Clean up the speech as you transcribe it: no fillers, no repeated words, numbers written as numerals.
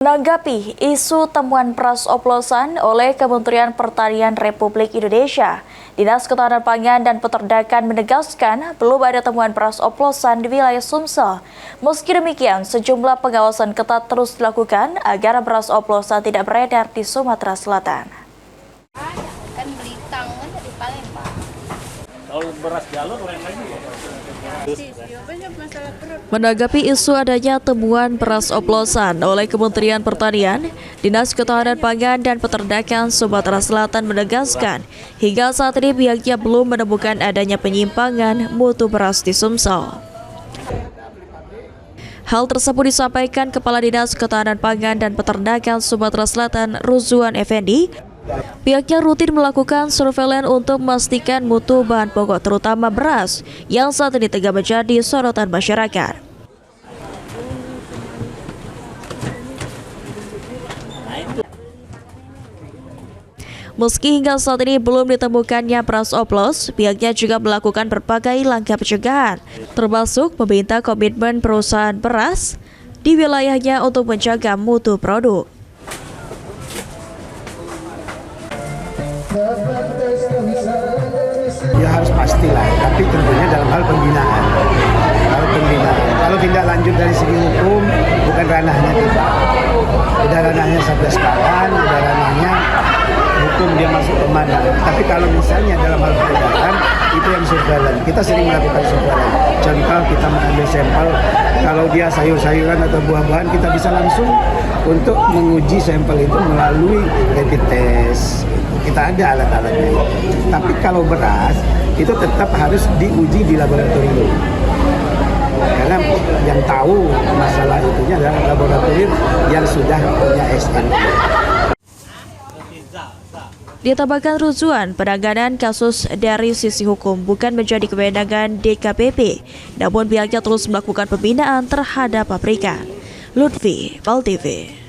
Menanggapi isu temuan beras oplosan oleh Kementerian Pertanian Republik Indonesia, Dinas Ketahanan Pangan dan Peternakan menegaskan belum ada temuan beras oplosan di wilayah Sumsel. Meski demikian, sejumlah pengawasan ketat terus dilakukan agar beras oplosan tidak beredar di Sumatera Selatan. Kan beli tangan dari Palembang. Kalau beras galon lain lagi ya? Menanggapi isu adanya temuan beras oplosan oleh Kementerian Pertanian, Dinas Ketahanan Pangan dan Peternakan Sumatera Selatan menegaskan hingga saat ini pihaknya belum menemukan adanya penyimpangan mutu beras di Sumsel. Hal tersebut disampaikan Kepala Dinas Ketahanan Pangan dan Peternakan Sumatera Selatan, Ruzwan Effendi. Pihaknya rutin melakukan surveillance untuk memastikan mutu bahan pokok terutama beras yang saat ini tengah menjadi sorotan masyarakat. Meski hingga saat ini belum ditemukannya beras oplos, pihaknya juga melakukan berbagai langkah pencegahan, termasuk meminta komitmen perusahaan beras di wilayahnya untuk menjaga mutu produk. Ya harus pastilah, tapi tentunya dalam hal pembinaan. Kalau tindak lanjut dari segi hukum, bukan ranahnya kita. Udah ranahnya Satgas Pangan, udah ranahnya hukum dia masuk ke mana. Tapi kalau misalnya dalam hal penegakan, itu yang surveillance. Kita sering melakukan surveillance. Contoh kita mengambil sampel, kalau dia sayur-sayuran atau buah-buahan, kita bisa langsung untuk menguji sampel itu melalui rapid test. Kita ada alat-alatnya. Tapi kalau beras itu tetap harus diuji di laboratorium. Karena yang tahu masalah itunya adalah laboratorium yang sudah punya SNP. Ditambahkan Ruzwan, penanganan kasus dari sisi hukum bukan menjadi kewenangan DKPP, namun pihaknya terus melakukan pembinaan terhadap pabrikan. Lutfi, PAL TV.